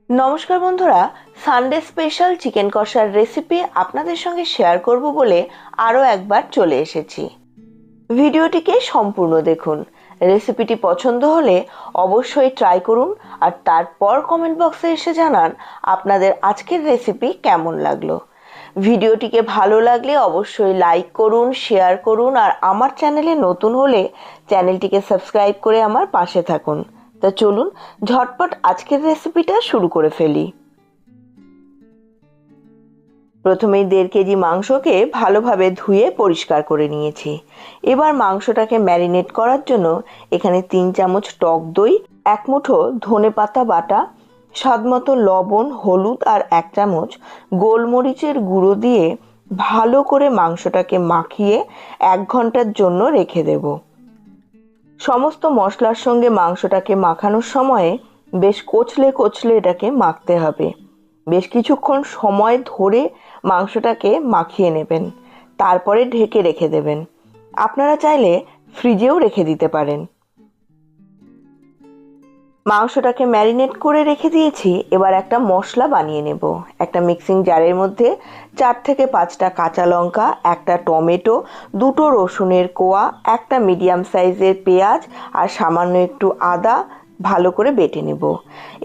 নমস্কার বন্ধুরা, Sunday special chicken কষার রেসিপি আপনাদের সঙ্গে শেয়ার করব বলে আরও একবার চলে এসেছি। ভিডিওটিকে সম্পূর্ণ দেখুন। রেসিপিটি পছন্দ হলে অবশ্যই ট্রাই করুন আর তারপর কমেন্ট বক্সে এসে জানান আপনাদের আজকের রেসিপি কেমন লাগলো। ভিডিওটিকে ভালো লাগলে অবশ্যই লাইক করুন, শেয়ার করুন আর আমার চ্যানেলে নতুন হলে চ্যানেলটিকে সাবস্ক্রাইব করে আমার পাশে থাকুন। তা চলুন ঝটপট আজকের রেসিপিটা শুরু করে ফেলি। প্রথমেই 1.5 কেজি মাংসকে ভালোভাবে ধুয়ে পরিষ্কার করে নিয়েছি। এবার মাংসটাকে ম্যারিনেট করার জন্য এখানে 3 চামচ টক দই, 1 মুঠো ধনেপাতা বাটা, স্বাদমতো লবণ, হলুদ আর 1 চামচ গোলমরিচের গুঁড়ো দিয়ে ভালো করে মাংসটাকে মাখিয়ে 1 ঘন্টার জন্য রেখে দেব। সমস্ত মশলার সঙ্গে মাংসটাকে মাখানোর সময়ে বেশ কচলে কচলে এটাকে মাখতে হবে। বেশ কিছুক্ষণ সময় ধরে মাংসটাকে মাখিয়ে নেবেন, তারপরে ঢেকে রেখে দেবেন। আপনারা চাইলে ফ্রিজেও রেখে দিতে পারেন। মাংসটাকে ম্যারিনেট করে রেখে দিয়েছি। এবার একটা মশলা বানিয়ে নেব। একটা মিক্সিং জারের মধ্যে 4 থেকে 5টা কাঁচা লঙ্কা, একটা টমেটো, 2টো রসুনের কোয়া, একটা মিডিয়াম সাইজের পেঁয়াজ আর সামান্য একটু আদা ভালো করে বেটে নেব।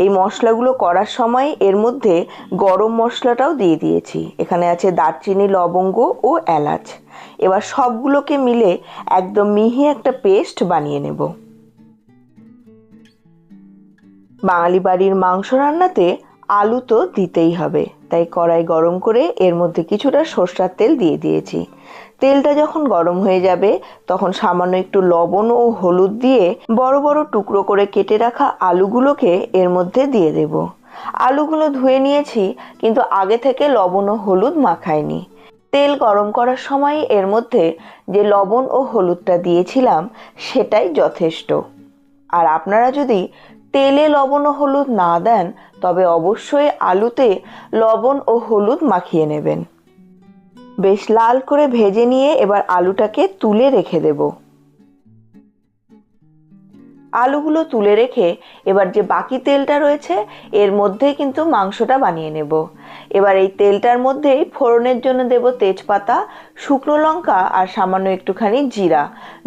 এই মশলাগুলো করার সময় এর মধ্যে গরম মশলাটাও দিয়ে দিয়েছি। এখানে আছে দারচিনি, লবঙ্গ ও এলাচ। এবার সবগুলোকে মিলে একদম মিহি একটা পেস্ট বানিয়ে নেব। বাঙালি বাড়ির মাংস রান্নাতে আলু তো দিতেই হবে, তাই কড়াই গরম করে এর মধ্যে কিছুটা সরষের তেল দিয়ে দিয়েছি। তেলটা যখন গরম হয়ে যাবে তখন সামান্য একটু লবণ ও হলুদ দিয়ে বড় বড় টুকরো করে কেটে রাখা আলুগুলোকে এর মধ্যে দিয়ে দেব। আলুগুলো ধুয়ে নিয়েছি, কিন্তু আগে থেকে লবণ ও হলুদ মাখাইনি। তেল গরম করার সময় এর মধ্যে যে লবণ ও হলুদটা দিয়েছিলাম সেটাই যথেষ্ট। আর আপনারা যদি তেলে লবণ ও হলুদ না দেন তবে অবশ্যই আলুতে লবণ ও হলুদ মাখিয়ে নেবেন। বেশ লাল করে ভেজে নিয়ে এবার আলুটাকে তুলে রেখে দেব। আলুগুলো তুলে রেখে এবার যে বাকি তেলটা রয়েছে এর মধ্যে কিন্তু মাংসটা বানিয়ে নেব। এবার এই তেলটার মধ্যেই ফোড়নের জন্য দেব তেজপাতা, শুকনো লঙ্কা আর সামান্য একটুখানি জিরা।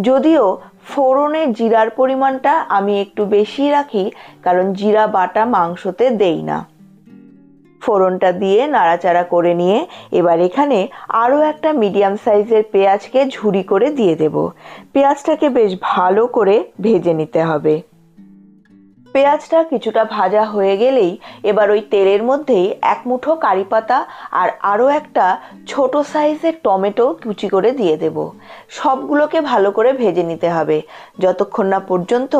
যদিও ফোড়নে জিরার পরিমাণটা আমি একটু বেশি রাখি, কারণ জিরা বাটা মাংসতে দেই না। ফোড়নটা দিয়ে নাড়াচাড়া করে নিয়ে এবার এখানে আরও একটা মিডিয়াম সাইজের পেঁয়াজকে ঝুরি করে দিয়ে দেব। পেঁয়াজটাকে বেশ ভালো করে ভেজে নিতে হবে। পেঁয়াজটা কিছুটা ভাজা হয়ে গেলেই এবার ওই তেলের মধ্যেই 1 মুঠো কারি পাতা আর আরও একটা ছোট সাইজের টমেটো কুচি করে দিয়ে দেব। সবগুলোকে ভালো করে ভেজে নিতে হবে যতক্ষণ না পর্যন্ত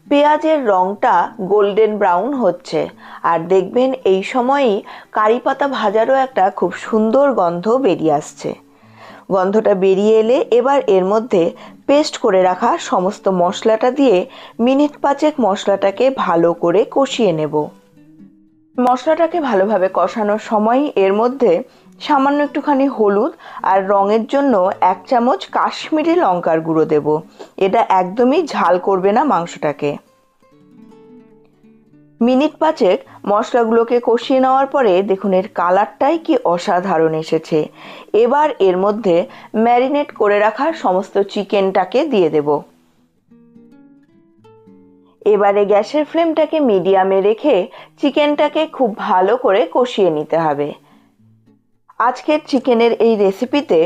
পেঁয়াজের রঙটা গোল্ডেন ব্রাউন হচ্ছে। আর দেখবেন এই সময়ই কারি পাতা ভাজারও একটা খুব সুন্দর গন্ধ বেরিয়ে আসছে। গন্ধটা বেরিয়ে এলে এবার এর মধ্যে পেস্ট করে রাখা সমস্ত মশলাটা দিয়ে মিনিট 5 মশলাটাকে ভালো করে কষিয়ে নেব। মশলাটাকে ভালোভাবে কষানোর সময় এর মধ্যে সামান্য একটুখানি হলুদ আর রঙের জন্য 1 চামচ কাশ্মীরি লঙ্কার গুঁড়ো দেব। এটা একদমই ঝাল করবে না মাংসটাকে। মিনিট 5 মশলাগুলোকে কষিয়ে নেওয়ার পরে দেখুন এর কালারটাই কি অসাধারণ এসেছে। এবার এর মধ্যে ম্যারিনেট করে রাখা সমস্ত চিকেনটাকে দিয়ে দেব। এবারে গ্যাসের ফ্লেমটাকে মিডিয়ামে রেখে চিকেনটাকে খুব ভালো করে কষিয়ে নিতে হবে। আজকের চিকেনের এই রেসিপিতে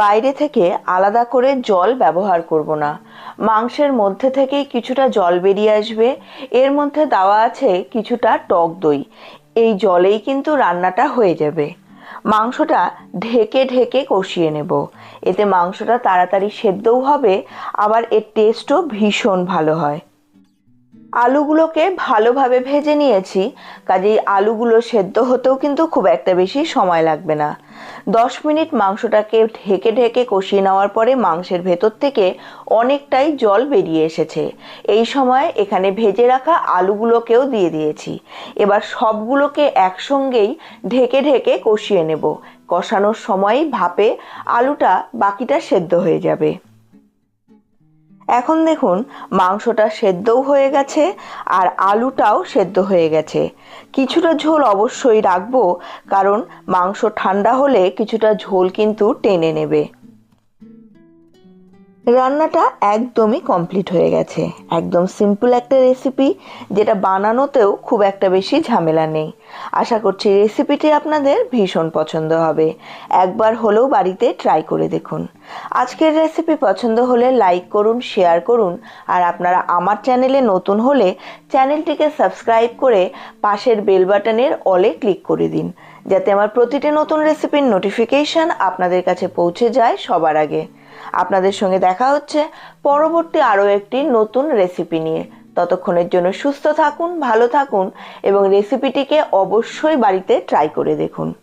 বাইরে থেকে আলাদা করে জল ব্যবহার করব না। মাংসের মধ্যে থেকেই কিছুটা জল বেরিয়ে আসবে। এর মধ্যে দেওয়া আছে কিছুটা টক দই। এই জলেই কিন্তু রান্নাটা হয়ে যাবে। মাংসটা ঢেকে ঢেকে কষিয়ে নেব। এতে মাংসটা তাড়াতাড়ি সেদ্ধও হবে, আবার এর টেস্টও ভীষণ ভালো হয়। আলুগুলোকে ভালোভাবে ভেজে নিয়েছি, কাজেই আলুগুলো সেদ্ধ হতেও কিন্তু খুব একটা বেশি সময় লাগবে না। 10 মিনিট মাংসটাকে ঢেকে ঢেকে কষিয়ে নেওয়ার পরে মাংসের ভেতর থেকে অনেকটাই জল বেরিয়ে এসেছে। এই সময় এখানে ভেজে রাখা আলুগুলোকেও দিয়ে দিয়েছি। এবার সবগুলোকে একসঙ্গেই ঢেকে ঢেকে কষিয়ে নেব। কষানোর সময় ভাপে আলুটা বাকিটা সেদ্ধ হয়ে যাবে। এখন দেখুন মাংসটা সেদ্ধও হয়ে গেছে আর আলুটাও সেদ্ধ হয়ে গেছে। কিছুটা ঝোল অবশ্যই রাখবো, কারণ মাংস ঠান্ডা হলে কিছুটা ঝোল কিন্তু টেনে নেবে। রান্নাটা একদমই কমপ্লিট হয়ে গেছে। একদম সিম্পল একটা রেসিপি, যেটা বানানোতেও খুব একটা বেশি ঝামেলা নেই। আশা করছি রেসিপিটি আপনাদের ভীষণ পছন্দ হবে। একবার হলেও বাড়িতে ট্রাই করে দেখুন। আজকের রেসিপি পছন্দ হলে লাইক করুন, শেয়ার করুন, আর আপনারা আমার চ্যানেলে নতুন হলে চ্যানেলটিকে সাবস্ক্রাইব করে পাশের বেল বাটনের অলে ক্লিক করে দিন, যাতে আমার প্রতিটি নতুন রেসিপির নোটিফিকেশন আপনাদের কাছে পৌঁছে যায় সবার আগে। আপনাদের সঙ্গে দেখা হচ্ছে পরবর্তী আরও একটি নতুন রেসিপি নিয়ে। ততক্ষণের জন্য সুস্থ থাকুন, ভালো থাকুন এবং রেসিপিটিকে অবশ্যই বাড়িতে ট্রাই করে দেখুন।